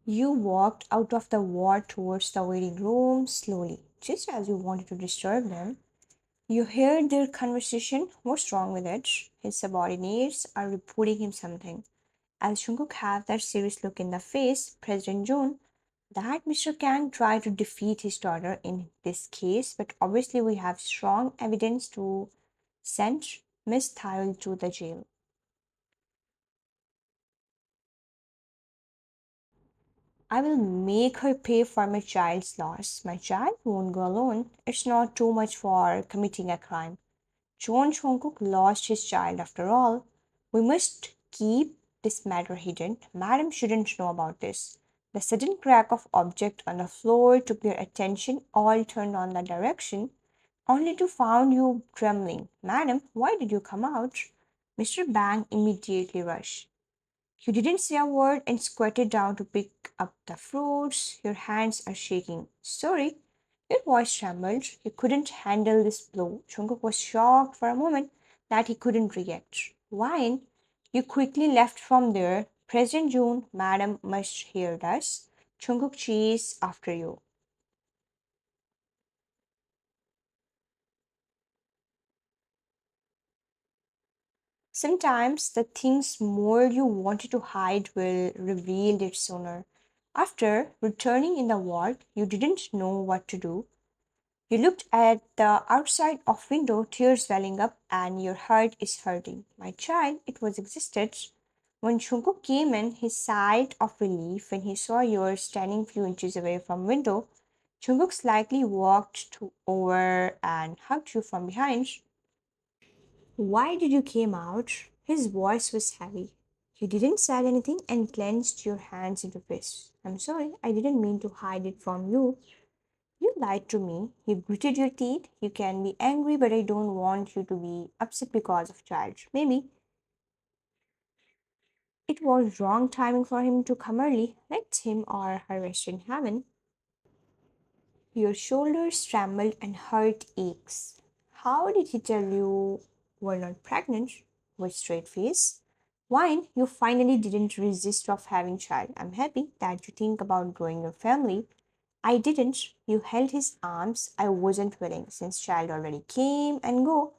You walked out of the ward towards the waiting room slowly, just as you wanted to disturb them. You heard their conversation. What's wrong with it? His subordinates are reporting him something. As Jungkook had that serious look in the face, President June, that Mr. Kang tried to defeat his daughter in this case, but obviously we have strong evidence to send Miss Thiel to the jail. I will make her pay for my child's loss. My child won't go alone. It's not too much for committing a crime. John Jungkook lost his child after all. We must keep this matter hidden. Madam shouldn't know about this. The sudden crack of object on the floor took their attention, all turned on that direction, only to find you trembling. Madam, why did you come out? Mr. Bang immediately rushed. You didn't say a word and squatted down to pick up the fruits. Your hands are shaking. Sorry. Your voice trembled. You couldn't handle this blow. Jungkook was shocked for a moment that he couldn't react. Wine, you quickly left from there. President June, Madam must hear us. Jungkook chased after you. Sometimes the things more you wanted to hide will reveal it sooner. After returning in the ward, you didn't know what to do. You looked at the outside of window, tears welling up, and your heart is hurting. My child, it was existed. When Shunku came in, he sighed of relief when he saw you standing few inches away from window. Jungkook slightly walked over and hugged you from behind. Why did you came out? His voice was heavy. You didn't say anything and clenched your hands into fists. I'm sorry, I didn't mean to hide it from you. You lied to me. You gritted your teeth. You can be angry, but I don't want you to be upset because of child. Maybe it was wrong timing for him to come early. Let him or her rest in heaven. Your shoulders trembled and heart aches. How did he tell you were not pregnant? With straight face. Wine, you finally didn't resist of having child. I'm happy that you think about growing your family. I didn't. You held his arms. I wasn't willing. Since child already came and go,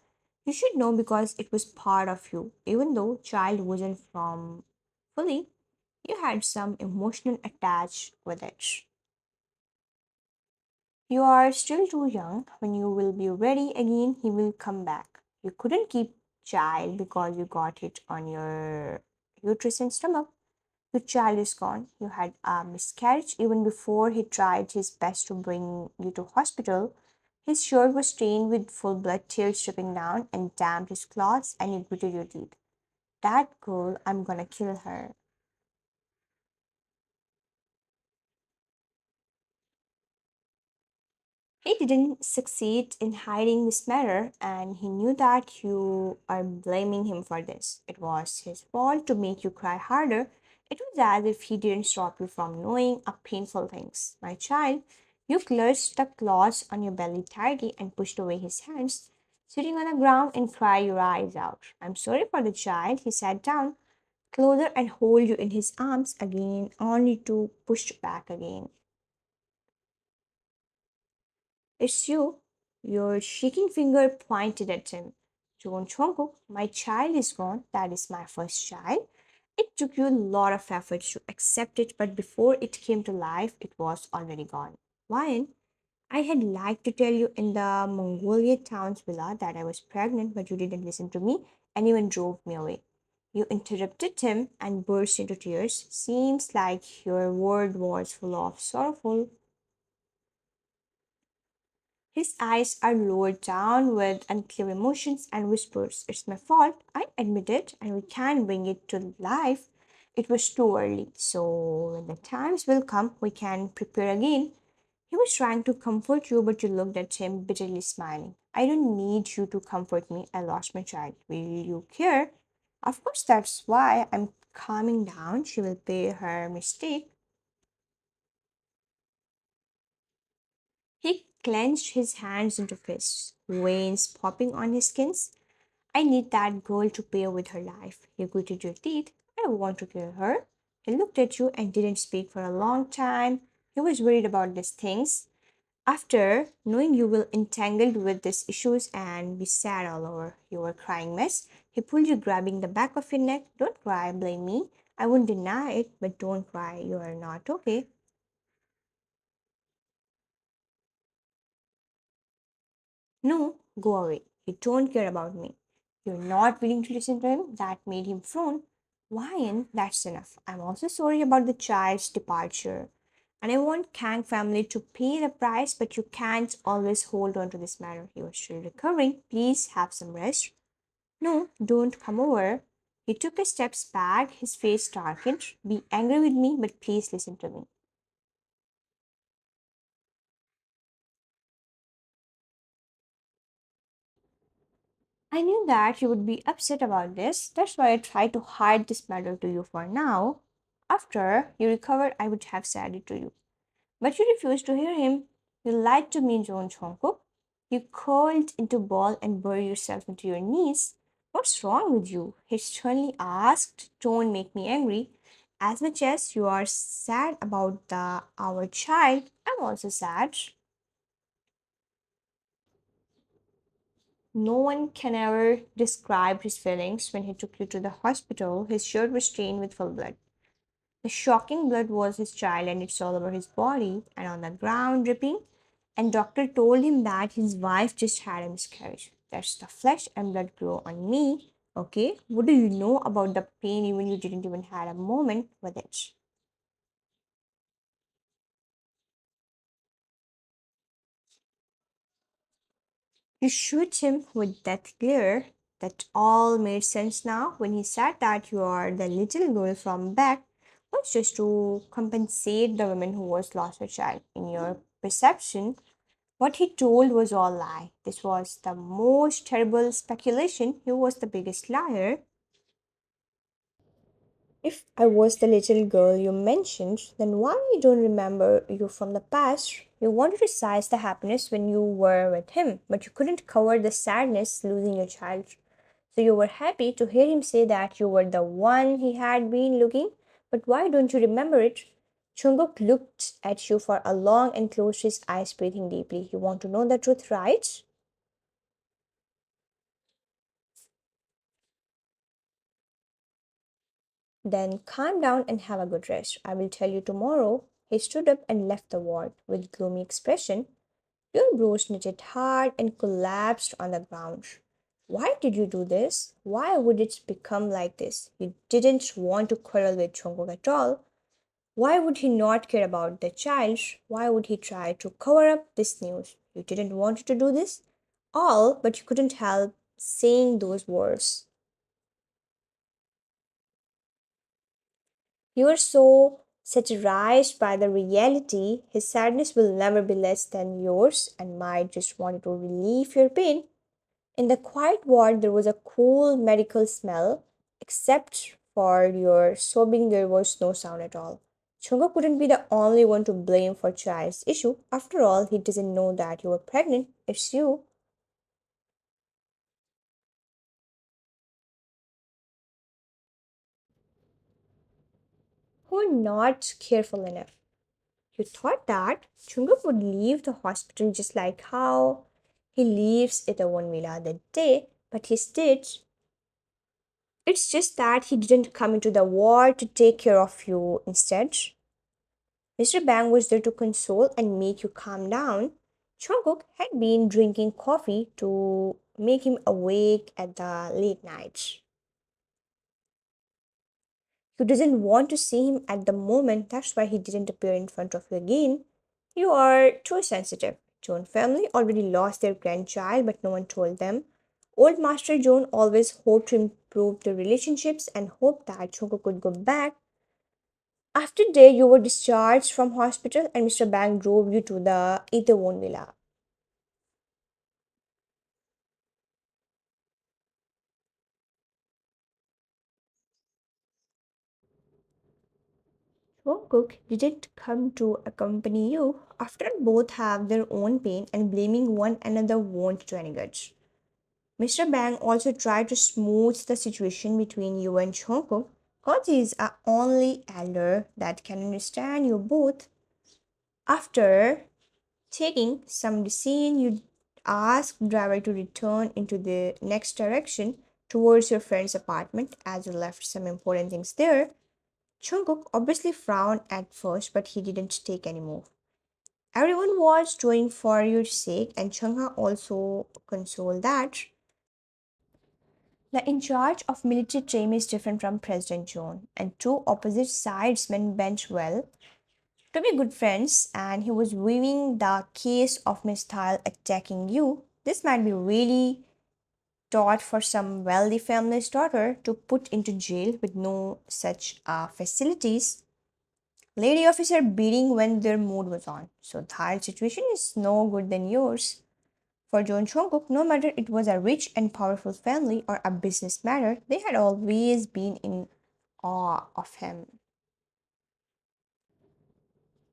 you should know because it was part of you. Even though child wasn't from fully, you had some emotional attach with it. You are still too young. When you will be ready again, he will come back. You couldn't keep child because you got it on your uterus and stomach. Your child is gone. You had a miscarriage even before he tried his best to bring you to hospital. His shirt was stained with full blood, tears dripping down and damped his clothes, and you gritted your teeth. That girl, I'm gonna kill her. He didn't succeed in hiding this matter, and he knew that you are blaming him for this. It was his fault to make you cry harder. It was as if he didn't stop you from knowing a painful things. My child, you clutched the claws on your belly tightly and pushed away his hands, sitting on the ground and cry your eyes out. I'm sorry for the child. He sat down closer and hold you in his arms again, only to push back again. It's you. Your shaking finger pointed at him. John Chonguk, my child is gone. That is my first child. It took you a lot of effort to accept it, but before it came to life, it was already gone. Lion, I had liked to tell you in the Mongolia town's villa that I was pregnant, but you didn't listen to me and even drove me away. You interrupted him and burst into tears. Seems like your word was full of sorrowful. His eyes are lowered down with unclear emotions and whispers, It's my fault. I admit it, and we can bring it to life. It was too early, so when the times will come, we can prepare again. He was trying to comfort you, but you looked at him bitterly smiling. I don't need you to comfort me. I lost my child. Will you care? Of course, that's why I'm calming down. She will pay her mistake. He clenched his hands into fists, veins popping on his skins. I need that girl to pay with her life. You gritted your teeth. I want to kill her. He looked at you and didn't speak for a long time. He was worried about these things. After knowing you will entangled with these issues and be sad all over your crying mess, he pulled you, grabbing the back of your neck. Don't cry, blame me. I won't deny it, but don't cry. You are not okay. No, go away. You don't care about me. You're not willing to listen to him. That made him frown. Why? That's enough. I'm also sorry about the child's departure. And I want Kang family to pay the price, but you can't always hold on to this matter. He was still recovering. Please have some rest. No, don't come over. He took a step back, his face darkened. Be angry with me, but please listen to me. I knew that you would be upset about this. That's why I tried to hide this matter to you for now. After you recovered, I would have said it to you. But you refused to hear him. You lied to me, Jungkook. You curled into ball and buried yourself into your knees. What's wrong with you? He sternly asked. Don't make me angry. As much as you are sad about the our child, I'm also sad. No one can ever describe his feelings when he took you to the hospital. His shirt was stained with full blood. The shocking blood was his child and it's all over his body and on the ground dripping. And doctor told him that his wife just had a miscarriage. That's the flesh and blood grow on me. Okay, what do you know about the pain even you didn't even had a moment with it? You shoot him with that glare. That all made sense now when he said that you are the little girl from back was just to compensate the woman who was lost her child. In your perception, what he told was all lie. This was the most terrible speculation. He was the biggest liar. If I was the little girl you mentioned, then why you don't remember you from the past? You wanted to seize the happiness when you were with him, but you couldn't cover the sadness losing your child. So you were happy to hear him say that you were the one he had been looking, but why don't you remember it? Jungkook looked at you for a long and closed his eyes, breathing deeply. You want to know the truth, right? Then calm down and have a good rest. I will tell you tomorrow. He stood up and left the ward with gloomy expression. Your brows knitted hard and collapsed on the ground. Why did you do this? Why would it become like this? You didn't want to quarrel with Jungkook at all. Why would he not care about the child? Why would he try to cover up this news? You didn't want to do this all, but you couldn't help saying those words. You are so satirized by the reality, his sadness will never be less than yours and might just want to relieve your pain. In the quiet ward, there was a cool medical smell. Except for your sobbing, there was no sound at all. Chunga couldn't be the only one to blame for child's issue. After all, he doesn't know that you were pregnant. It's you who are not careful enough. You thought that Chunga would leave the hospital just like how he leaves Itaewon Villa that day, but he did. It's just that he didn't come into the ward to take care of you instead. Mr. Bang was there to console and make you calm down. Jungkook had been drinking coffee to make him awake at the late nights. You didn't want to see him at the moment, that's why he didn't appear in front of you again. You are too sensitive. Joan family already lost their grandchild, but no one told them. Old Master Joan always hoped to improve the relationships and hoped that Jungkook could go back. After day, you were discharged from hospital and Mr. Bang drove you to the Itaewon Villa. Jungkook didn't come to accompany you. After all, both have their own pain and blaming one another won't do any good. Mr. Bang also tried to smooth the situation between you and Jungkook. Because he's a only elder that can understand you both. After taking some medicine, you ask driver to return into the next direction towards your friend's apartment as you left some important things there. Jungkook obviously frowned at first, but he didn't take any move. Everyone was doing for your sake, and Chungha also consoled that. The in charge of military team is different from President John, and two opposite sides men bent well to be good friends, and he was weaving the case of mistyle attacking you. This might be really taught for some wealthy family's daughter to put into jail with no such facilities. Lady officer beating when their mood was on. So their situation is no good than yours. For John Jungkook, no matter it was a rich and powerful family or a business matter, they had always been in awe of him.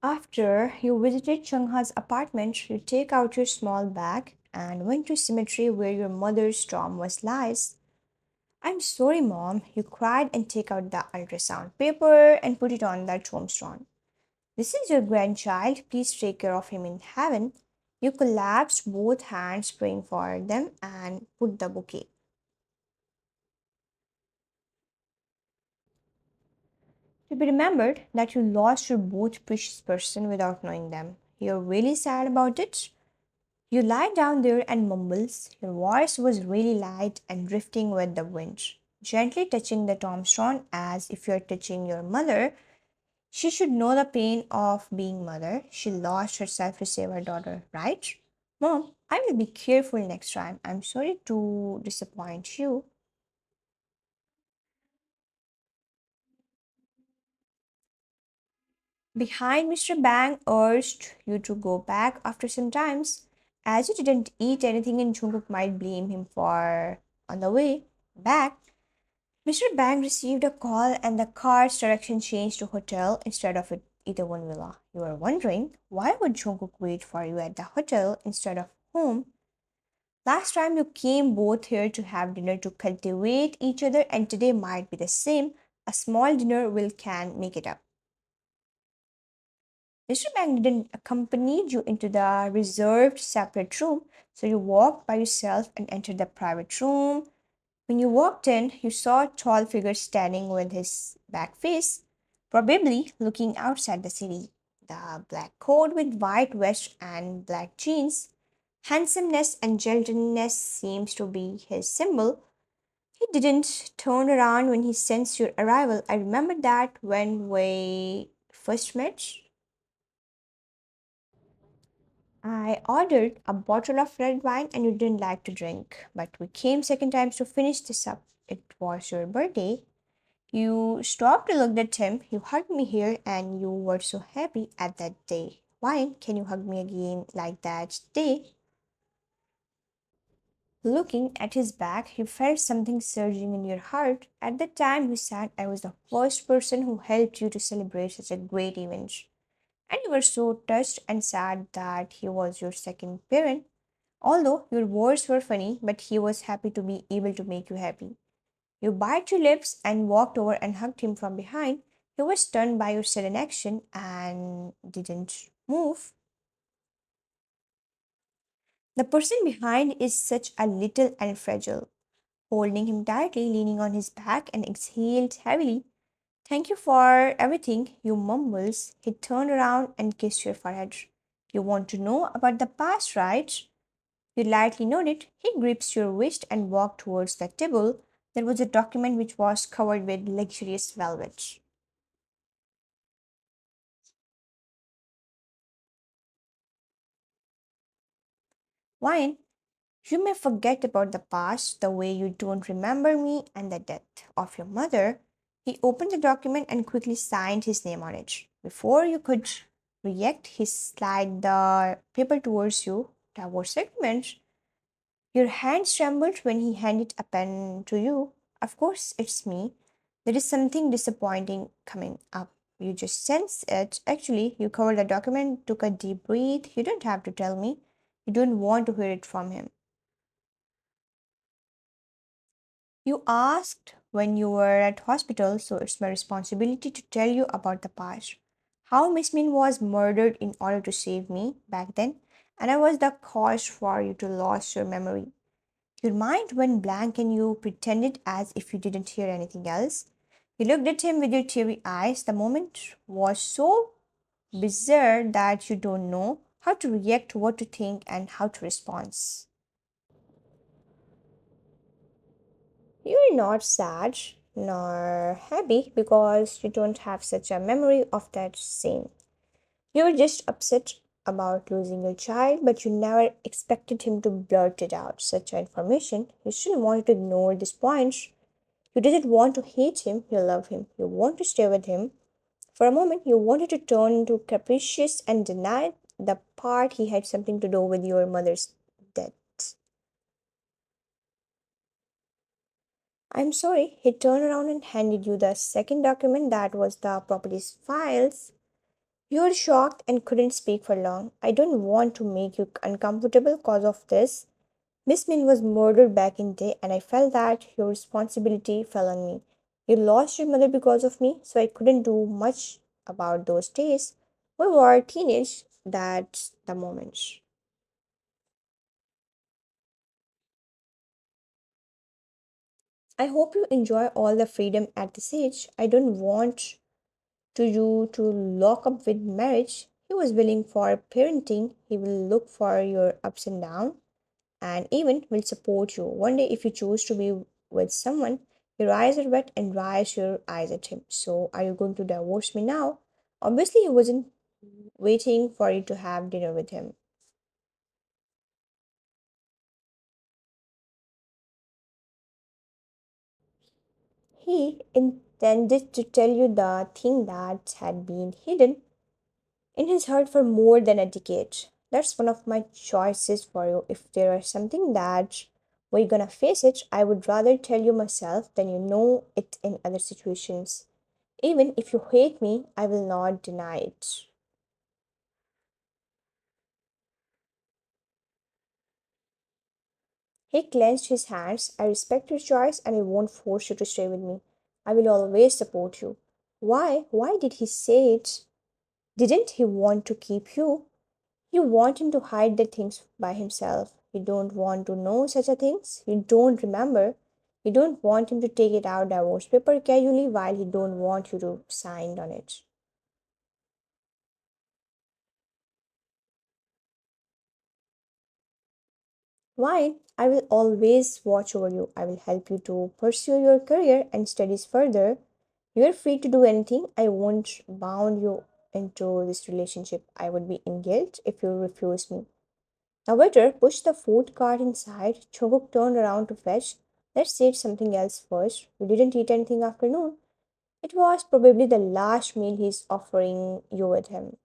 After you visited Chungha's apartment, you take out your small bag and went to cemetery where your mother's tomb was lies. I'm sorry, mom, you cried and take out the ultrasound paper and put it on the tombstone. This is your grandchild. Please take care of him in heaven. You collapsed both hands praying for them and put the bouquet. To be remembered that you lost your both precious person without knowing them. You're really sad about it. You lie down there and mumbles. Your voice was really light and drifting with the wind, gently touching the tombstone as if you're touching your mother. She should know the pain of being mother. She lost herself to save her daughter, right? Mom, I will be careful next time. I'm sorry to disappoint you. Behind Mr. Bang urged you to go back after some times. As you didn't eat anything and Jungkook might blame him for on the way back. Mr. Bang received a call and the car's direction changed to hotel instead of Itaewon Villa. You were wondering why would Jungkook wait for you at the hotel instead of home? Last time you came both here to have dinner to cultivate each other and today might be the same. A small dinner will can make it up. Mr. Bang didn't accompany you into the reserved separate room, so you walked by yourself and entered the private room. When you walked in, you saw a tall figure standing with his back face, probably looking outside the city. The black coat with white vest and black jeans. Handsomeness and gentleness seems to be his symbol. He didn't turn around when he sensed your arrival. I remember that when we first met. I ordered a bottle of red wine and you didn't like to drink, but we came second times to finish this up. It was your birthday. You stopped to look at him, you hugged me here, and you were so happy at that day. Wine, can you hug me again like that day? Looking at his back, you felt something surging in your heart. At the time you said I was the first person who helped you to celebrate such a great event. And you were so touched and sad that he was your second parent. Although your words were funny, but he was happy to be able to make you happy. You bit your lips and walked over and hugged him from behind. He was stunned by your sudden action and didn't move. The person behind is such a little and fragile. Holding him tightly, leaning on his back, and exhaled heavily. Thank you for everything, you mumbles. He turned around and kissed your forehead. You want to know about the past, right? You lightly nodded. He gripped your wrist and walked towards the table. There was a document which was covered with luxurious velvet. Wine, you may forget about the past, the way you don't remember me, and the death of your mother. He opened the document and quickly signed his name on it. Before you could react, he slid the paper towards you. Divorce agreement. Your hands trembled when he handed a pen to you. Of course, it's me. There is something disappointing coming up. You just sense it. Actually, you covered the document, took a deep breath. You don't have to tell me. You don't want to hear it from him. You asked when you were at hospital, so it's my responsibility to tell you about the past. How Miss Min was murdered in order to save me back then, and I was the cause for you to lose your memory. Your mind went blank and you pretended as if you didn't hear anything else. You looked at him with your teary eyes. The moment was so bizarre that you don't know how to react, what to think, and how to respond. You're not sad nor happy because you don't have such a memory of that scene. You were just upset about losing your child, but you never expected him to blurt it out. Such information, you still wanted to ignore this point. You didn't want to hate him, you love him. You want to stay with him. For a moment, you wanted to turn into capricious and deny the part he had something to do with your mother's death. I'm sorry, he turned around and handed you the second document that was the property's files. You were shocked and couldn't speak for long. I don't want to make you uncomfortable because of this. Miss Min was murdered back in day and I felt that your responsibility fell on me. You lost your mother because of me, so I couldn't do much about those days. We were teenage, that's the moment. I hope you enjoy all the freedom at this age. I don't want to you to lock up with marriage. He was willing for parenting. He will look for your ups and downs and even will support you. One day, if you choose to be with someone, your eyes are wet and rise your eyes at him. So, are you going to divorce me now? Obviously, he wasn't waiting for you to have dinner with him. He intended to tell you the thing that had been hidden in his heart for more than a decade. That's one of my choices for you. If there is something that we're gonna face it, I would rather tell you myself than you know it in other situations. Even if you hate me, I will not deny it. He clenched his hands. I respect your choice and I won't force you to stay with me. I will always support you. Why? Why did he say it? Didn't he want to keep you? You want him to hide the things by himself. You don't want to know such a things. You don't remember. You don't want him to take it out divorce paper casually while he don't want you to sign on it. Why? I will always watch over you. I will help you to pursue your career and studies further. You are free to do anything. I won't bound you into this relationship. I would be in guilt if you refuse me. The waiter pushed the food cart inside. Chobuk turned around to fetch. Let's eat something else first. We didn't eat anything afternoon. It was probably the last meal he's offering you with him.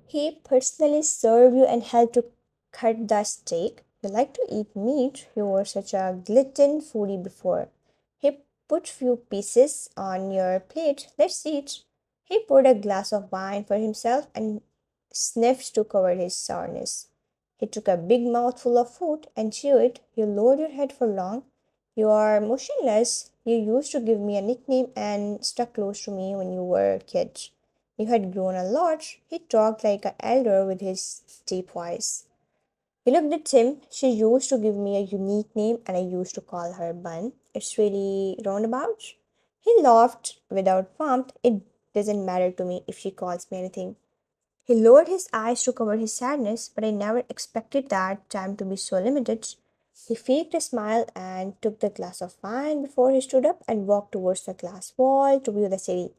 He personally served you and helped to cut the steak. You like to eat meat. You were such a glutton foodie before. He put few pieces on your plate. Let's eat. He poured a glass of wine for himself and sniffed to cover his sourness. He took a big mouthful of food and chewed it. You lowered your head for long. You are motionless. You used to give me a nickname and stuck close to me when you were a kid. You had grown a lot. He talked like an elder with his deep voice. He looked at him. She used to give me a unique name and I used to call her Bun. It's really roundabout. He laughed without warmth. It doesn't matter to me if she calls me anything. He lowered his eyes to cover his sadness, but I never expected that time to be so limited. He faked a smile and took the glass of wine before he stood up and walked towards the glass wall to view the city.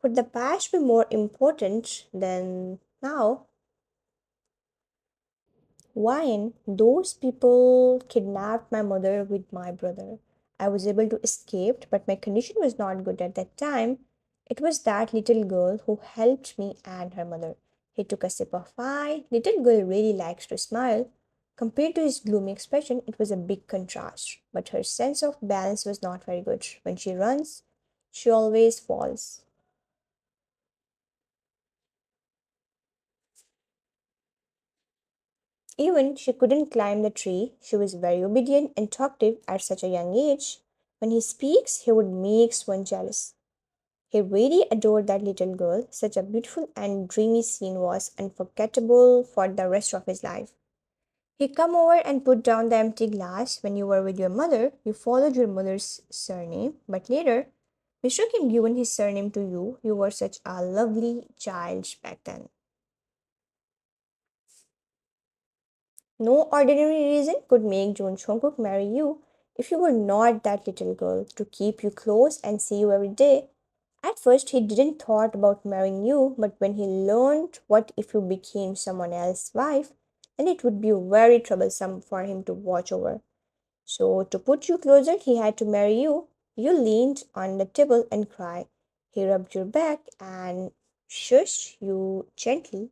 Could the past be more important than now? Wine, those people kidnapped my mother with my brother. I was able to escape, but my condition was not good at that time. It was that little girl who helped me and her mother. He took a sip of wine. Little girl really likes to smile. Compared to his gloomy expression, it was a big contrast. But her sense of balance was not very good. When she runs, she always falls. Even she couldn't climb the tree. She was very obedient and talkative at such a young age. When he speaks, he would make one jealous. He really adored that little girl. Such a beautiful and dreamy scene was unforgettable for the rest of his life. He come over and put down the empty glass. When you were with your mother, you followed your mother's surname, but later, Mr. Kim given his surname to you. You were such a lovely child back then. No ordinary reason could make Jungkook marry you if you were not that little girl to keep you close and see you every day. At first, he didn't thought about marrying you, but when he learned what if you became someone else's wife, then it would be very troublesome for him to watch over. So, to put you closer, he had to marry you. You leaned on the table and cried. He rubbed your back and shushed you gently.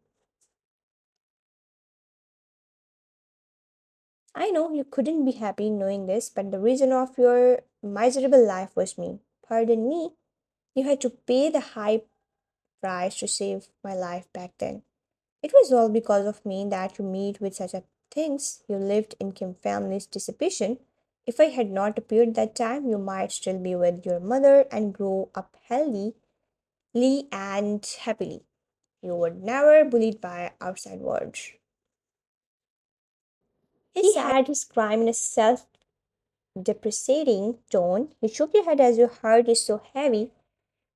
I know you couldn't be happy knowing this, but the reason of your miserable life was me. Pardon me, you had to pay the high price to save my life back then. It was all because of me that you meet with such a things. You lived in Kim family's dissipation. If I had not appeared that time, you might still be with your mother and grow up healthily and happily. You were never bullied by outside words. He had his crime in a self depreciating tone. He shook your head as your heart is so heavy.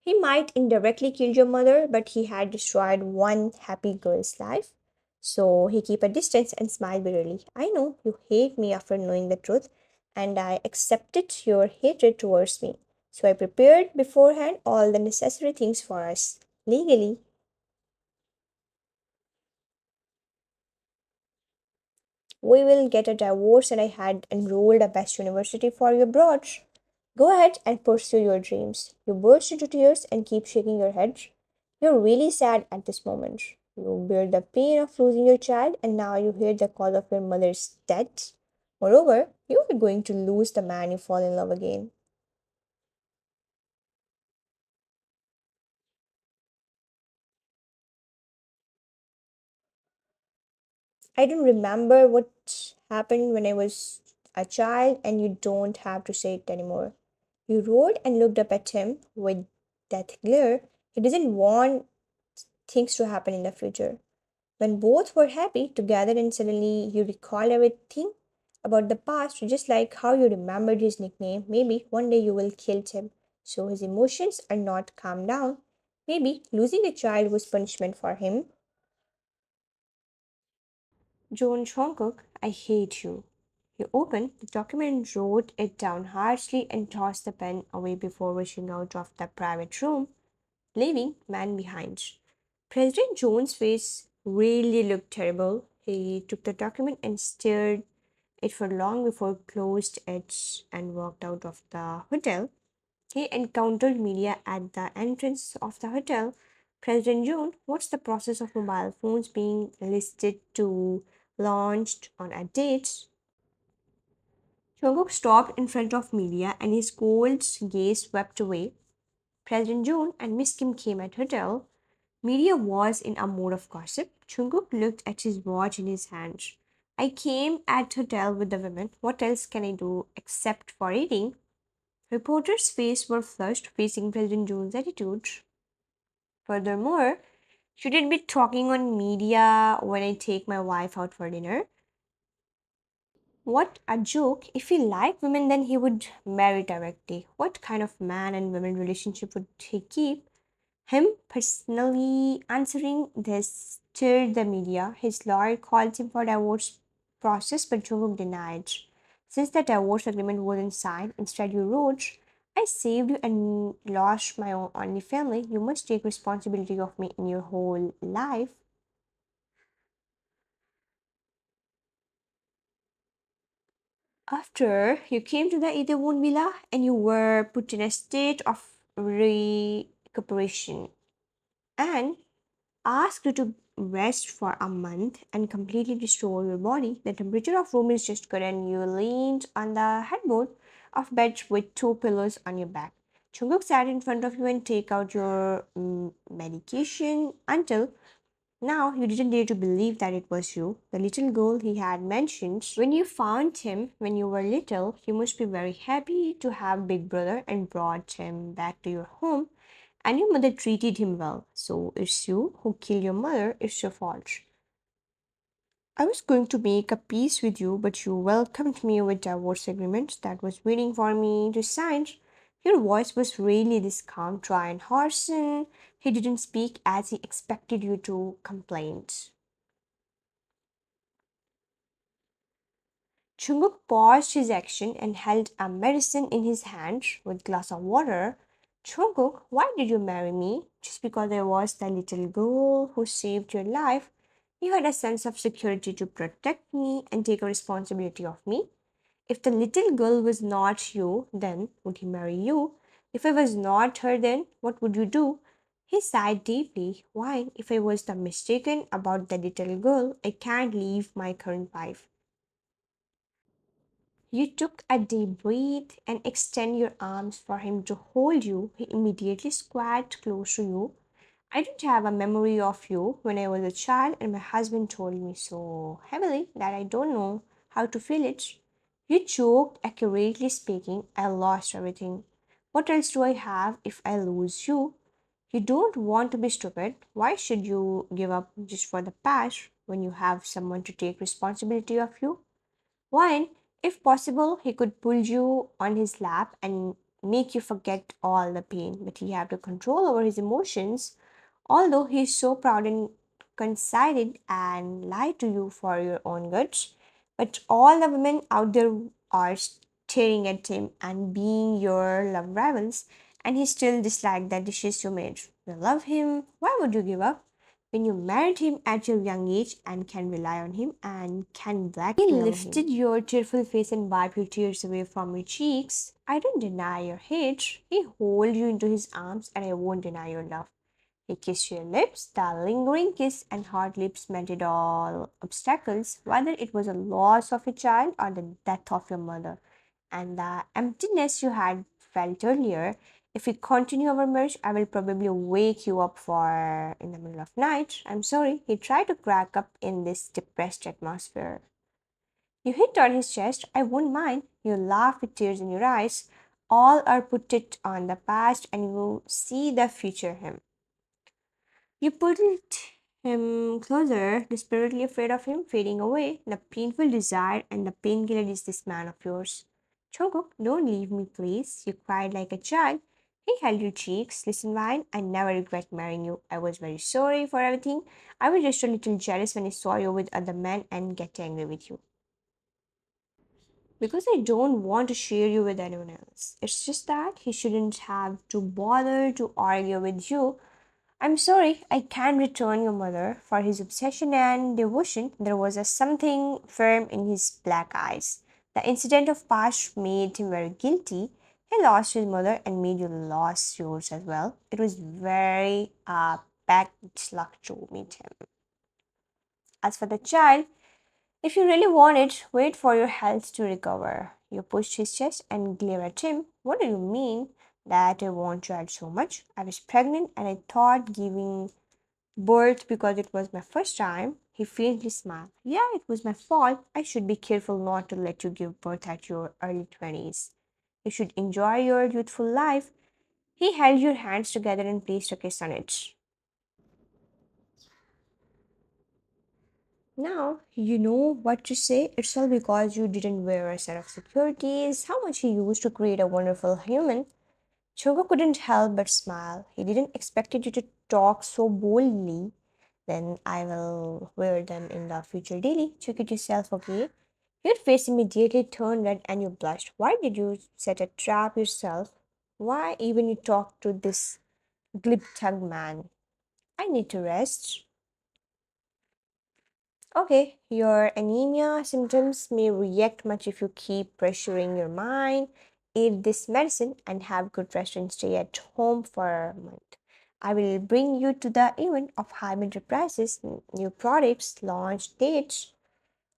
He might indirectly kill your mother, but he had destroyed one happy girl's life. So he keep a distance and smiled bitterly. I know you hate me after knowing the truth, and I accepted your hatred towards me. So I prepared beforehand all the necessary things for us. Legally, we will get a divorce, and I had enrolled a best university for your broach. Go ahead and pursue your dreams. You burst into tears and keep shaking your head. You're really sad at this moment. You bear the pain of losing your child, and now you hear the cause of your mother's death. Moreover, you are going to lose the man you fall in love again. I don't remember what happened when I was a child, and you don't have to say it anymore. You roared and looked up at him with that glare. He doesn't want things to happen in the future. When both were happy together and suddenly you recall everything about the past, just like how you remembered his nickname, maybe one day you will kill him. So his emotions are not calmed down. Maybe losing a child was punishment for him. Joan Jungkook, I hate you. He opened the document and wrote it down harshly and tossed the pen away before rushing out of the private room, leaving man behind. President Jones' face really looked terrible. He took the document and stared it for long before closed it and walked out of the hotel. He encountered media at the entrance of the hotel. President June, what's the process of mobile phones being listed to launched on a date? Jungkook stopped in front of media and his cold gaze swept away. President June and Miss Kim came at hotel. Media was in a mood of gossip. Jungkook looked at his watch in his hand. I came at hotel with the women. What else can I do except for eating? Reporters' faces were flushed, facing President Jones' attitude. Furthermore, should it be talking on media when I take my wife out for dinner? What a joke. If he liked women, then he would marry directly. What kind of man and women relationship would he keep? Him personally answering this stirred the media. His lawyer called him for divorce process, but Jungkook denied. Since the divorce agreement wasn't signed, instead you wrote, I saved you and lost my only family. You must take responsibility of me in your whole life. After you came to the Itaewon Villa and you were put in a state of recuperation and asked you to rest for a month and completely restore your body. The temperature of room is just good, and you leaned on the headboard of bed with two pillows on your back. Jungkook sat in front of you and take out your medication until Now you didn't dare to believe that it was you, the little girl he had mentioned. When you found him when you were little, you must be very happy to have Big Brother and brought him back to your home, and your mother treated him well. So it's you who killed your mother, it's your fault. I was going to make a peace with you, but you welcomed me with divorce agreement that was waiting for me to sign. Your voice was really this calm, dry, and harsh, and he didn't speak as he expected you to complain. Jungkook paused his action and held a medicine in his hand with glass of water. Jungkook, why did you marry me? Just because I was the little girl who saved your life? You had a sense of security to protect me and take a responsibility of me. If the little girl was not you, then would he marry you? If I was not her, then what would you do? He sighed deeply. Why, if I was the mistaken about the little girl, I can't leave my current wife. You took a deep breath and extend your arms for him to hold you. He immediately squat close to you. I don't have a memory of you when I was a child, and my husband told me so heavily that I don't know how to feel it. You choked, accurately speaking, I lost everything. What else do I have if I lose you? You don't want to be stupid. Why should you give up just for the past when you have someone to take responsibility of you? One, if possible, he could pull you on his lap and make you forget all the pain, but he have to control over his emotions. Although he is so proud and conceited and lie to you for your own good, but all the women out there are staring at him and being your love rivals, and he still disliked the dishes you made. You love him. Why would you give up? When you married him at your young age and can rely on him and can blackmail him. He lifted your tearful face and wiped your tears away from your cheeks. I don't deny your hate. He hold you into his arms and I won't deny your love. He kissed your lips. The lingering kiss and hard lips melted all obstacles, whether it was a loss of a child or the death of your mother. And the emptiness you had felt earlier, if we continue our marriage, I will probably wake you up for in the middle of night. I'm sorry. He tried to crack up in this depressed atmosphere. You hit on his chest. I won't mind. You laugh with tears in your eyes. All are put it on the past and you see the future him. You pulled him closer, desperately afraid of him fading away. The painful desire and the painkiller is this man of yours. Jungkook, don't leave me, please. You cried like a child. He held your cheeks. Listen, Vine, I never regret marrying you. I was very sorry for everything. I was just a little jealous when I saw you with other men and get angry with you. Because I don't want to share you with anyone else. It's just that he shouldn't have to bother to argue with you. I'm sorry, I can't return your mother. For his obsession and devotion, there was a something firm in his black eyes. The incident of past made him very guilty. He lost his mother and made you lose yours as well. It was very bad luck to meet him. As for the child, if you really want it, wait for your health to recover. You pushed his chest and glared at him. What do you mean that I want child so much? I was pregnant and I thought giving birth because it was my first time. He faintly smiled. Yeah, it was my fault. I should be careful not to let you give birth at your early 20s. You should enjoy your youthful life. He held your hands together and placed a kiss on it. Now, you know what to say. It's all because you didn't wear a set of securities. How much he used to create a wonderful human. Chogo couldn't help but smile. He didn't expect you to talk so boldly. Then I will wear them in the future daily. Check it yourself, okay? Your face immediately turned red and you blushed. Why did you set a trap yourself? Why even you talk to this glib tongued man? I need to rest. Okay, your anemia symptoms may react much if you keep pressuring your mind. Eat this medicine and have good rest and stay at home for a month. I will bring you to the event of Hype Enterprises, new products, launch dates.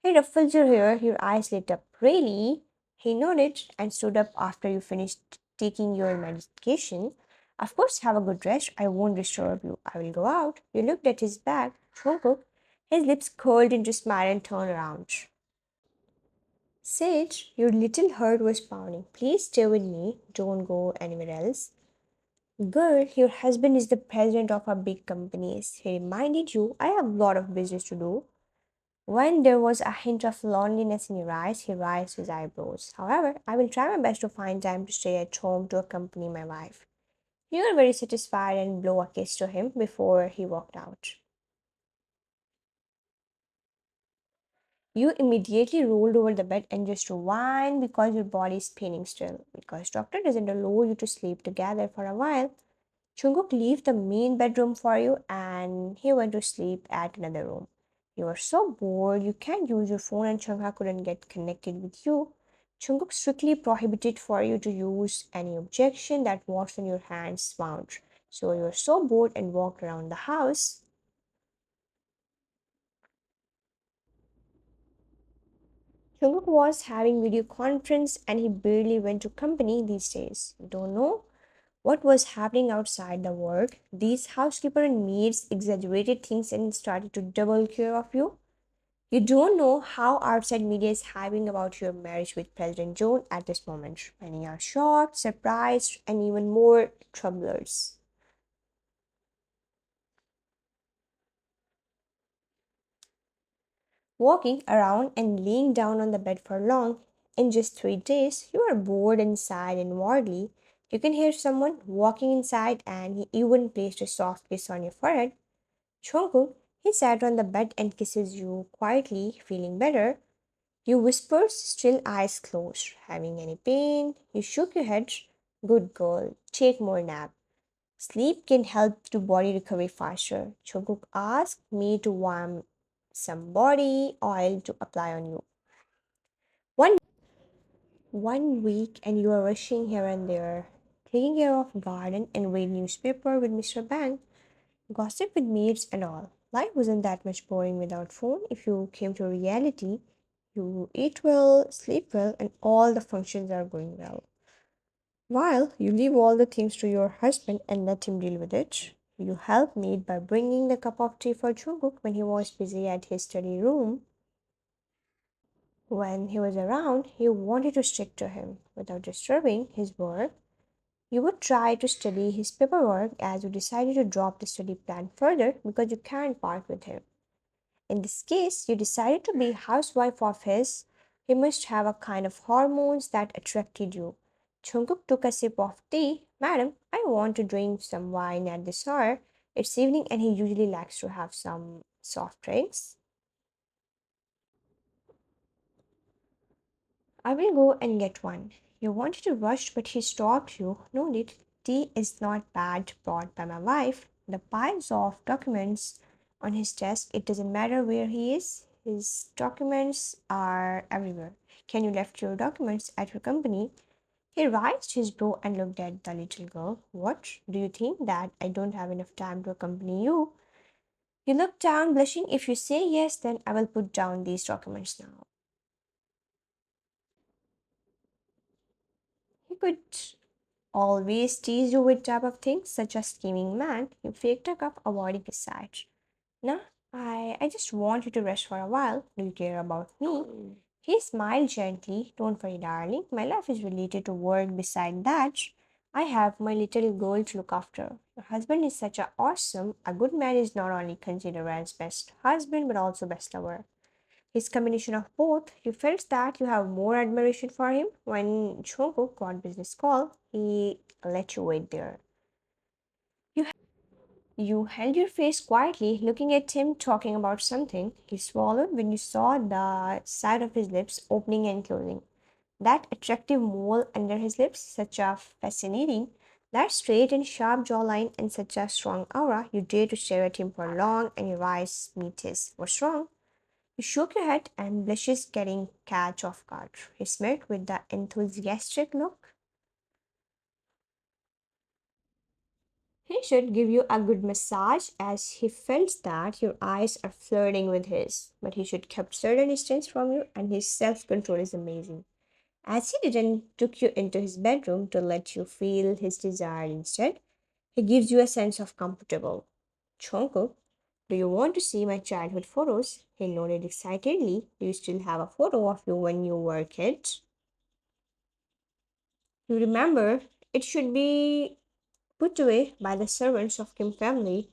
He ruffled your hair, your eyes lit up. Really? He nodded and stood up after you finished taking your medication. Of course, have a good rest. I won't disturb you. I will go out. You looked at his bag. Jungkook, his lips curled into a smile and turned around. Sage, your little heart was pounding. Please stay with me. Don't go anywhere else. Girl, your husband is the president of a big company. He reminded you, I have a lot of business to do. When there was a hint of loneliness in your eyes, he raised his eyebrows. However, I will try my best to find time to stay at home to accompany my wife. You were very satisfied and blew a kiss to him before he walked out. You immediately rolled over the bed and just whined because your body is spinning still. Because doctor doesn't allow you to sleep together for a while, Jungkook left the main bedroom for you and he went to sleep at another room. You were so bored you can't use your phone and Chungha couldn't get connected with you. Jungkook strictly prohibited for you to use any objection that was in your hands wound. So you were so bored and walked around the house. Jungkook was having video conference and he barely went to company these days. You don't know what was happening outside the work. These housekeeper and maids exaggerated things and started to double care of you. You don't know how outside media is hyping about your marriage with President John at this moment. Many are shocked, surprised, and even more troublers. Walking around and laying down on the bed for long, in just 3 days, you are bored inside and inwardly. You can hear someone walking inside, and he even placed a soft kiss on your forehead. Jungkook, he sat on the bed and kisses you quietly, feeling better. You whispered, still eyes closed. Having any pain? You shook your head. Good girl, take more nap. Sleep can help the body recover faster. Jungkook asked me to warm some body oil to apply on you. One one week and you are rushing here and there, taking care of garden and read newspaper with Mr. Bang, gossip with maids and all. Life wasn't that much boring without phone if you came to reality. You eat well, sleep well, and all the functions are going well. While you leave all the things to your husband and let him deal with it, you help Mead by bringing the cup of tea for Jungkook when he was busy at his study room. When he was around, you wanted to stick to him without disturbing his work. You would try to study his paperwork as you decided to drop the study plan further because you can't part with him. In this case, you decided to be housewife of his. He must have a kind of hormones that attracted you. Jungkook took a sip of tea. Madam, I want to drink some wine at this hour. It's evening and he usually likes to have some soft drinks. I will go and get one. You wanted to rush, but he stopped you. No need. Tea is not bad brought by my wife. The piles of documents on his desk, it doesn't matter where he is. His documents are everywhere. Can you left your documents at your company? He raised his brow and looked at the little girl. What? Do you think that I don't have enough time to accompany you? You look down, blushing. If you say yes, then I will put down these documents now. He could always tease you with type of things such as scheming man. You faked a cup, avoiding his sight. Nah, I just want you to rest for a while. Do you care about me? He smiled gently. Don't worry, darling. My life is related to work. Beside that, I have my little girl to look after. Your husband is such a awesome. A good man is not only considered as best husband but also best lover. His combination of both, you felt that you have more admiration for him. When Jungkook got business call, he let you wait there. You, you held your face quietly, looking at him talking about something. He swallowed when you saw the side of his lips opening and closing. That attractive mole under his lips, such a fascinating, that straight and sharp jawline, and such a strong aura, you dared to stare at him for long and your eyes meet his. What's wrong? You shook your head and blushes getting catch off guard. He smirked with the enthusiastic look. He should give you a good massage as he felt that your eyes are flirting with his, but he should keep certain distance from you and his self-control is amazing. As he didn't took you into his bedroom to let you feel his desire instead, He gives you a sense of comfortable. Jungkook, do you want to see my childhood photos? He nodded excitedly. Do you still have a photo of you when you were kids? You remember, it should be put away by the servants of Kim family.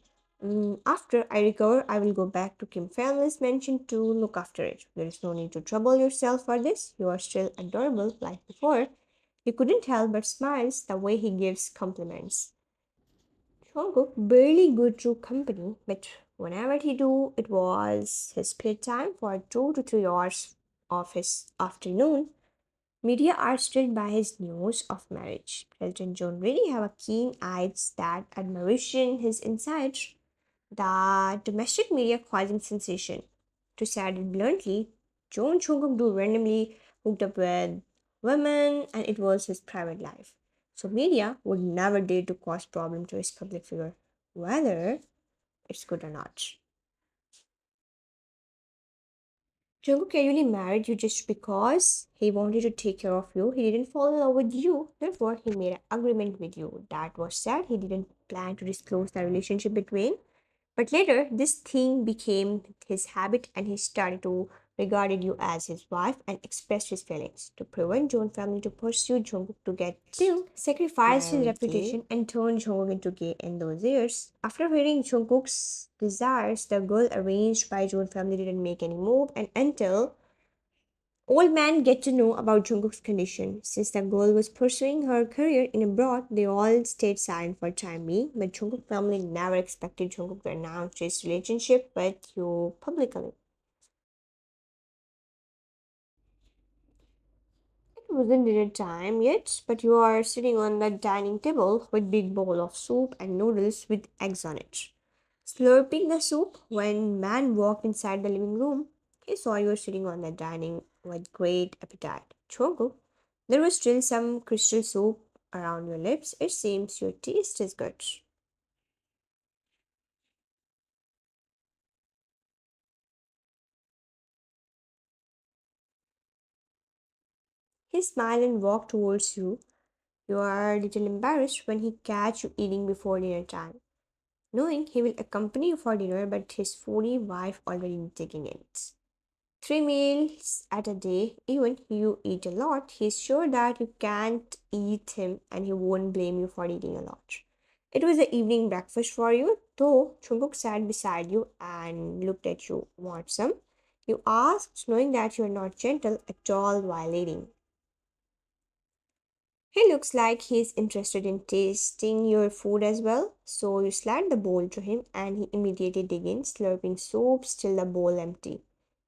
After I recover, I will go back to Kim family's mansion to look after it. There is no need to trouble yourself for this. You are still adorable like before. You couldn't help but smiles the way he gives compliments. Jungkook barely good through company, but whenever he do, it was his spare time for 2 to 3 hours of his afternoon. Media are stirred by his news of marriage. President John really have a keen eye that admiration his insights. The domestic media causing sensation. To say it bluntly, John Jungkook do randomly hooked up with women and it was his private life. So media would never dare to cause problem to his public figure, whether it's good or not. Jungkook casually married you just because he wanted to take care of you. He didn't fall in love with you. Therefore, he made an agreement with you. That was sad. He didn't plan to disclose the relationship between. But later, this thing became his habit and he started to regarded you as his wife and expressed his feelings. To prevent Joan family to pursue Jungkook to get Sue sacrificed his reputation and turned Jungkook into gay in those years. After hearing Jungkook's desires, the girl arranged by Joan family didn't make any move and until old man get to know about Jungkook's condition. Since the girl was pursuing her career in abroad, they all stayed silent for time being, but Jungkook family never expected Jungkook to announce his relationship with you publicly. It wasn't dinner time yet, but you are sitting on the dining table with big bowl of soup and noodles with eggs on it. Slurping the soup when man walked inside the living room, he saw you sitting on the dining with great appetite. Chogo, there was still some crystal soup around your lips. It seems your taste is good. He smiled and walked towards you. You are a little embarrassed when he catch you eating before dinner time, knowing he will accompany you for dinner, but his foodie wife already taking it. 3 meals at a day, even you eat a lot, he's sure that you can't eat him and he won't blame you for eating a lot. It was the evening breakfast for you, though Chungkook sat beside you and looked at you. Want some? You asked, knowing that you are not gentle at all while eating. He looks like he's interested in tasting your food as well, so you slide the bowl to him and he immediately begins slurping soup, still the bowl empty.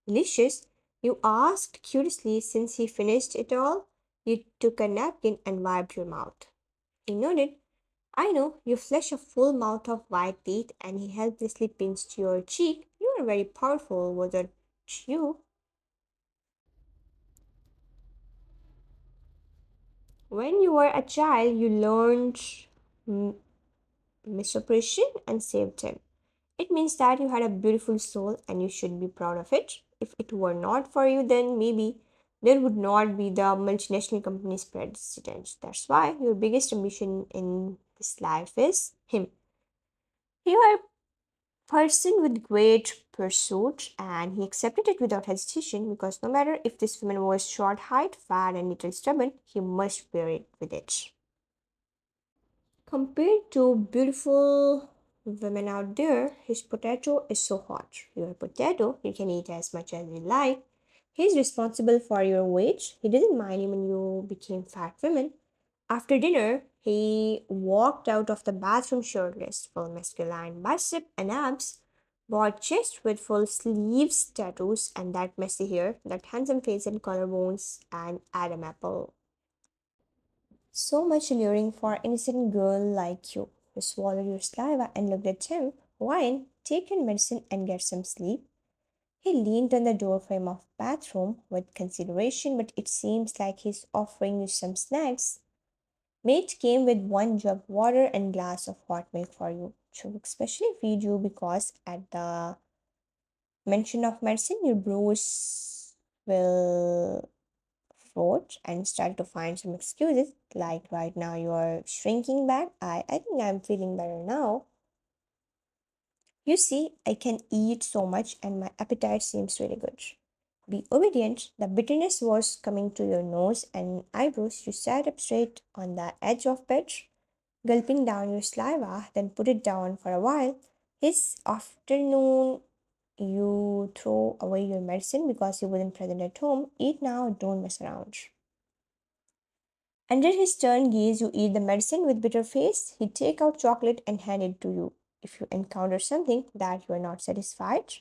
Delicious? You asked curiously since he finished it all. You took a napkin and wiped your mouth. He nodded. I know, you flesh a full mouth of white teeth, and he helplessly pinched your cheek. You are very powerful, wasn't you? When you were a child, you learned mm, misapprehension and saved him. It means that you had a beautiful soul and you should be proud of it. If it were not for you, then maybe there would not be the multinational company's president. That's why your biggest ambition in this life is him. You are a person with great pursuit, and he accepted it without hesitation because no matter if this woman was short height, fat, and little stubborn, he must bear it with it. Compared to beautiful women out there, his potato is so hot. Your potato, you can eat as much as you like. He's responsible for your weight. He didn't mind you when you became fat women. After dinner, he walked out of the bathroom shirtless, full masculine bicep and abs, broad chest with full sleeves, tattoos, and that messy hair, that handsome face and collarbones, and Adam apple. So much alluring for innocent girl like you. You swallowed your saliva and looked at him. Wine, take your medicine and get some sleep. He leaned on the doorframe of bathroom with consideration, but it seems like he's offering you some snacks. Mate came with 1 jug water and glass of hot milk for you. To especially feed you because at the mention of medicine, your brows will throat and started to find some excuses. Like right now, you're shrinking back. I think I'm feeling better now. You see, I can eat so much and my appetite seems really good. Be obedient. The bitterness was coming to your nose and eyebrows. You sat up straight on the edge of bed, gulping down your saliva, then put it down for a while. His afternoon, you throw away your medicine because he wasn't present at home. Eat now, don't mess around. Under his stern gaze, you eat the medicine with bitter face. He'd take out chocolate and hand it to you. If you encounter something that you are not satisfied,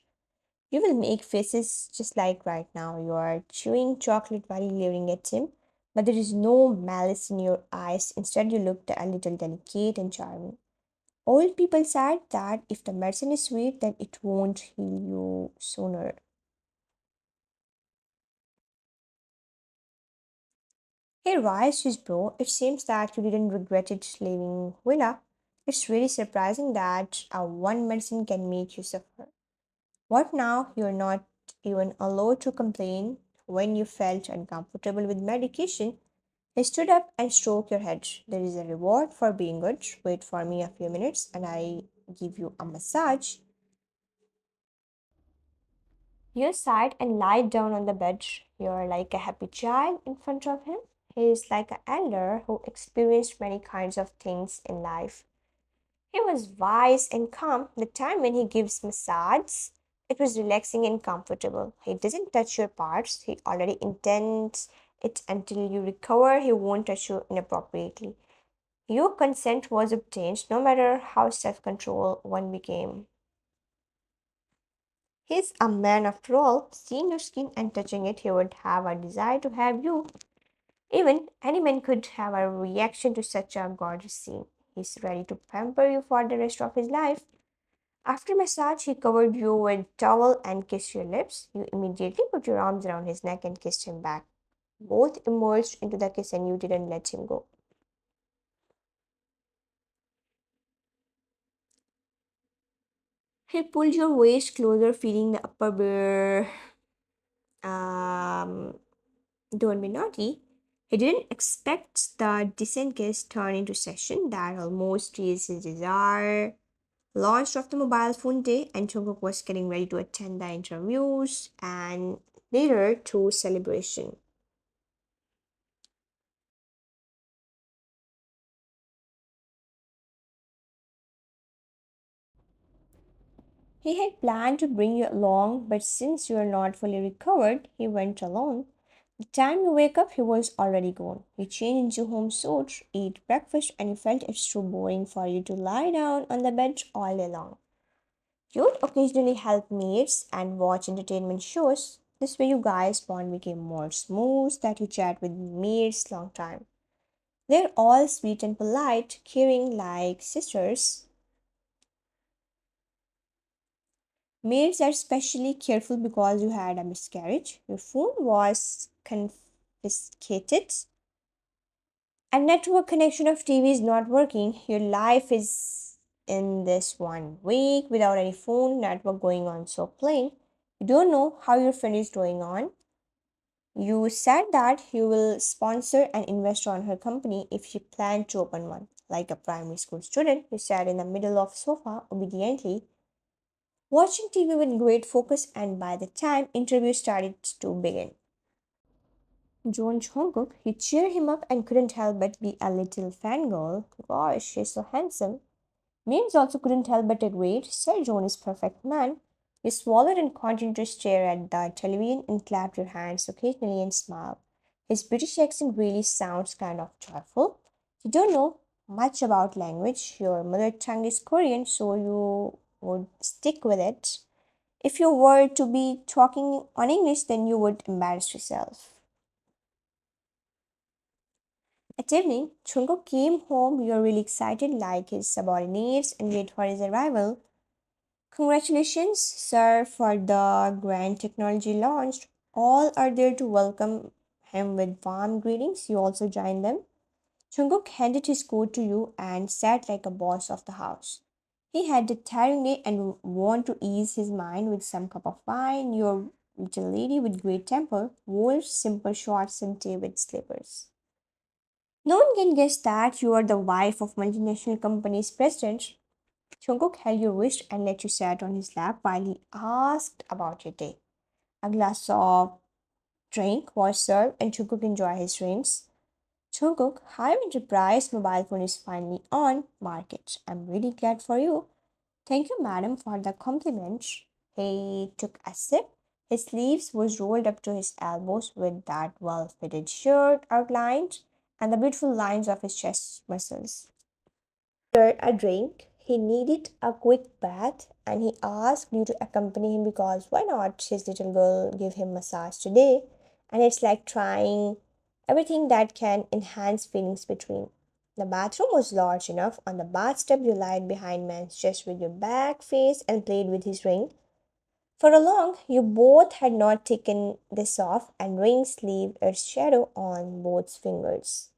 you will make faces just like right now. You are chewing chocolate while leering at him, but there is no malice in your eyes. Instead, you look a little delicate and charming. Old people said that if the medicine is sweet, then it won't heal you sooner. Hey, Rice, bro, it seems that you didn't regret it leaving Villa. It's really surprising that one medicine can make you suffer. What now? You're not even allowed to complain when you felt uncomfortable with medication. He stood up and stroked your head. There is a reward for being good. Wait for me a few minutes and I give you a massage. You sighed and lied down on the bed. You're like a happy child in front of him. He is like an elder who experienced many kinds of things in life. He was wise and calm. The time when he gives massage, it was relaxing and comfortable. He doesn't touch your parts. He already intends it until you recover. He won't touch you inappropriately. Your consent was obtained no matter how self control one became. He's a man after all. Seeing your skin and touching it, he would have a desire to have you. Even any man could have a reaction to such a gorgeous scene. He's ready to pamper you for the rest of his life. After massage, he covered you with towel and kissed your lips. You immediately put your arms around his neck and kissed him back. Both immersed into the kiss and you didn't let him go. He pulled your waist closer, feeling the upper bear. Um, don't be naughty. He didn't expect the decent kiss turn into session that almost raised his desire. Launched off the mobile phone day, and Jungkook was getting ready to attend the interviews and later to celebration. He had planned to bring you along, but since you are not fully recovered, he went alone. The time you wake up, he was already gone. You changed into home suit, eat breakfast, and you felt it's too boring for you to lie down on the bed all day long. You would occasionally help mates and watch entertainment shows. This way, you guys' bond became more smooth that you chat with mates long time. They're all sweet and polite, caring like sisters. Maids are especially careful because you had a miscarriage. Your phone was confiscated. A network connection of TV is not working. Your life is in this 1 week without any phone network going on. So plain. You don't know how your friend is doing on. You said that you will sponsor and invest on her company if she planned to open one. Like a primary school student, you sat in the middle of sofa obediently watching TV with great focus, and by the time interview started to begin, John Jungkook, he cheered him up and couldn't help but be a little fangirl. Gosh, she's so handsome. Memes also couldn't help but agree. Sir John is perfect man. You swallowed and continued to stare at the television and clapped your hands occasionally and smiled. His British accent really sounds kind of joyful. You don't know much about language. Your mother tongue is Korean, so you would stick with it. If you were to be talking on English, then you would embarrass yourself. At evening, Chungo came home. You're really excited, like his subordinates, and wait for his arrival. Congratulations, sir, for the grand technology launched. All are there to welcome him with warm greetings. You also join them. Jungkook handed his coat to you and sat like a boss of the house. He had a tiring day and wanted to ease his mind with some cup of wine. Your Little lady with great temper wore simple shorts and David slippers. No one can guess that you are the wife of multinational company's president. Jungkook held your wrist and let you sit on his lap while he asked about your day. A glass of drink was served and Jungkook enjoyed his drinks. Jungkook, Hive Enterprise mobile phone is finally on market. I'm really glad for you. Thank you, madam, for the compliment. He took a sip. His sleeves was rolled up to his elbows with that well-fitted shirt outlined and the beautiful lines of his chest muscles. After a drink, he needed a quick bath and he asked you to accompany him because why not? His little girl give him massage today and it's like trying everything that can enhance feelings between. The bathroom was large enough. On the bathtub, you lied behind man's chest with your back face and played with his ring. For a long, you both had not taken this off, and rings leave its shadow on both fingers.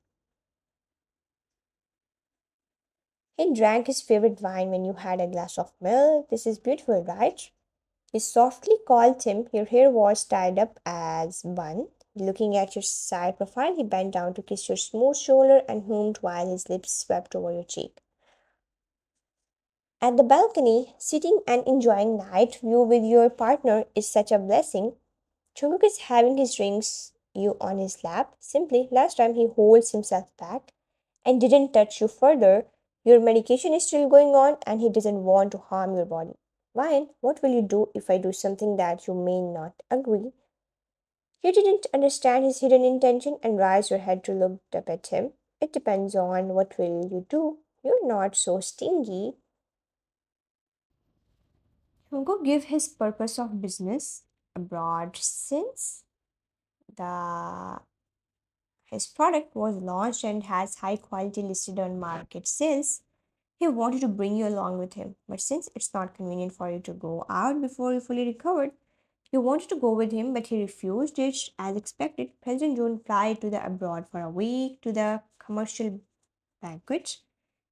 He drank his favorite wine when you had a glass of milk. This is beautiful, right? You softly called him. Your hair was tied up as bun. Looking at your side profile, he bent down to kiss your smooth shoulder and hummed while his lips swept over your cheek. At the balcony, sitting and enjoying night view with your partner is such a blessing. Jungkook is having his drinks you on his lap. Simply, last time he holds himself back and didn't touch you further. Your medication is still going on and he doesn't want to harm your body. Ryan, what will you do if I do something that you may not agree? You didn't understand his hidden intention and raised your head to look up at him. It depends on what will you do. You're not so stingy. Jungkook gave his purpose of business a broad sense. The His product was launched and has high quality listed on market sales. He wanted to bring you along with him, but since it's not convenient for you to go out before you fully recovered, you wanted to go with him, but he refused it as expected. President June flew to the abroad for a week to the commercial banquet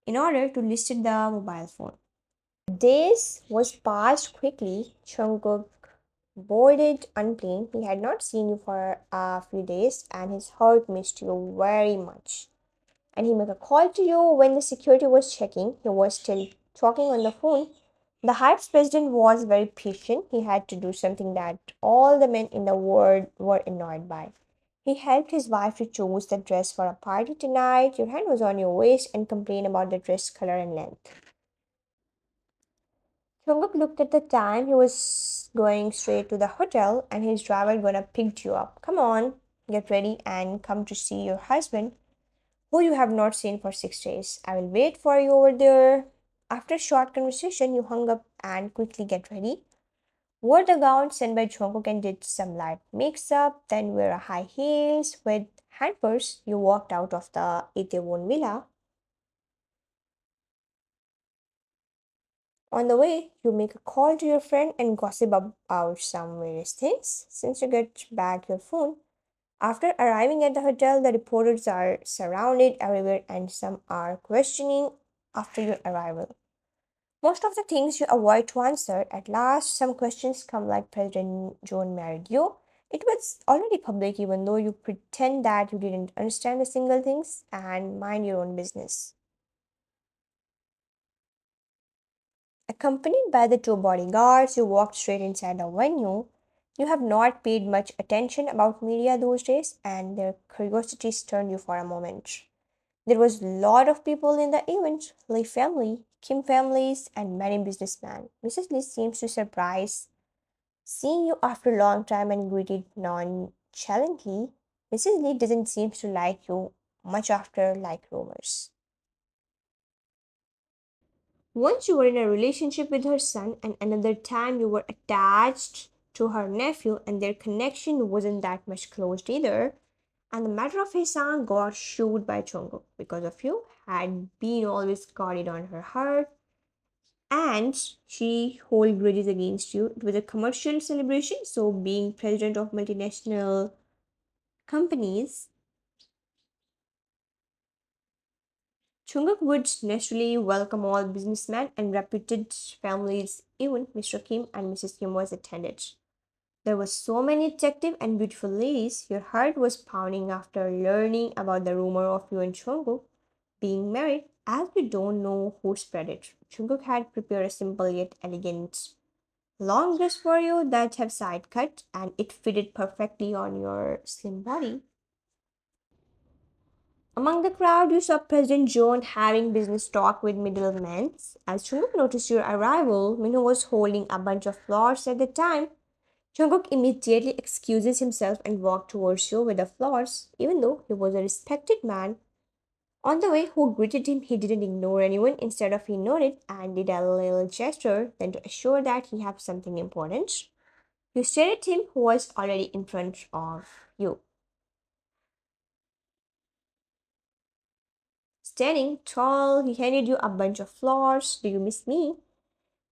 in order to list the mobile phone. Days was passed quickly. Jungkook boarded unplanned. He had not seen you for a few days and his heart missed you very much. And he made a call to you when the security was checking. He was still talking on the phone. The Hive's president was very patient. He had to do something that all the men in the world were annoyed by. He helped his wife to choose the dress for a party tonight. Your hand was on your waist and complained about the dress color and length. Jungkook looked at the time. He was going straight to the hotel and his driver gonna pick you up. Come on, get ready and come to see your husband, who you have not seen for 6 days. I will wait for you over there. After a short conversation, you hung up and quickly get ready. Wore the gown sent by Jungkook and did some light mix-up, then wear a high heels with hand purse. You walked out of the Itaewon villa. On the way, you make a call to your friend and gossip about some various things. Since you get back your phone, after arriving at the hotel, the reporters are surrounded everywhere and some are questioning after your arrival. Most of the things you avoid to answer. At last, some questions come like President John married you. It was already public even though you pretend that you didn't understand a single things and mind your own business. Accompanied by the two bodyguards, you walked straight inside the venue. You have not paid much attention about media those days, and their curiosity stunned you for a moment. There was a lot of people in the event, Lee family, Kim families, and many businessmen. Mrs. Lee seems to surprise seeing you after a long time and greeted nonchalantly. Mrs. Lee doesn't seem to like you much after like rumors. Once you were in a relationship with her son, and another time you were attached to her nephew, and their connection wasn't that much closed either. And the matter of his son got shoved by Chongo because of you, had been always guarded on her heart, and she hold grudges against you. It was a commercial celebration, so being president of multinational companies, Chunguk would naturally welcome all businessmen and reputed families. Even Mr. Kim and Mrs. Kim was attended. There were so many attractive and beautiful ladies. Your heart was pounding after learning about the rumor of you and Jungkook being married. As you don't know who spread it, Jungkook had prepared a simple yet elegant long dress for you that have side cut and it fitted perfectly on your slim body. Among the crowd, you saw President John having business talk with middlemen. As Jungkook noticed your arrival, Minho was holding a bunch of flowers at the time. Jungkook immediately excuses himself and walked towards you with the flowers, even though he was a respected man. On the way, who greeted him, he didn't ignore anyone. Instead of he nodded and did a little gesture, then to assure that he had something important. You stared at him who was already in front of you. Standing tall, he handed you a bunch of flowers. Do you miss me?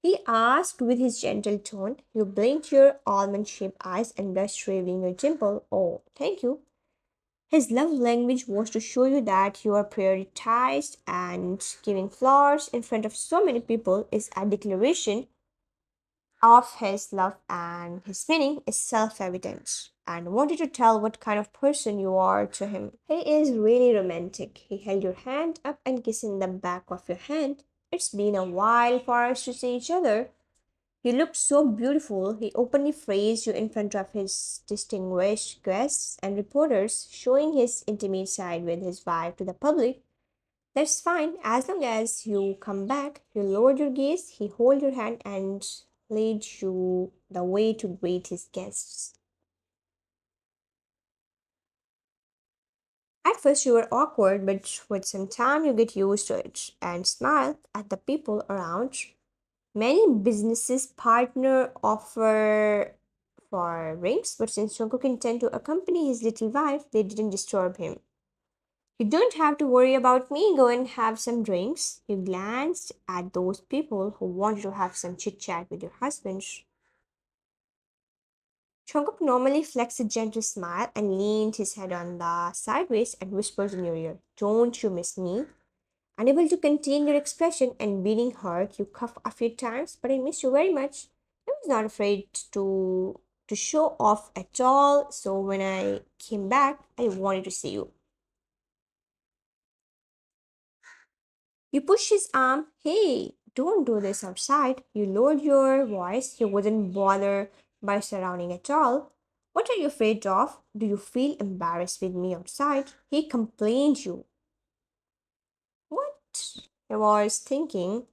He asked with his gentle tone. You blinked your almond shaped eyes and blushed, revealing your dimple. Oh, thank you. His love language was to show you that you are prioritized, and giving flowers in front of so many people is a declaration of his love, and his meaning is self evident. And wanted to tell what kind of person you are to him. He is really romantic. He held your hand up and kissed in the back of your hand. It's been a while for us to see each other. You looked so beautiful. He openly praised you in front of his distinguished guests and reporters, showing his intimate side with his wife to the public. That's fine, as long as you come back. You lowered your gaze, he held your hand and led you the way to greet his guests. At first, you were awkward, but with some time, you get used to it and smiled at the people around. Many businesses partner offer for rings, but since Jungkook intended to accompany his little wife, they didn't disturb him. You don't have to worry about me. Go and have some drinks. You glanced at those people who wanted to have some chit chat with your husband. Jungkook normally flexed a gentle smile and leaned his head on the sideways and whispers in your ear, "Don't you miss me?" Unable to contain your expression and beating heart, you cough a few times, but I miss you very much. I was not afraid to show off at all, so when I came back, I wanted to see you. You pushed his arm. Hey, don't do this outside. You lowered your voice. He wasn't bothered by surrounding at all. What are you afraid of? Do you feel embarrassed with me outside? He complained you. What? I was thinking.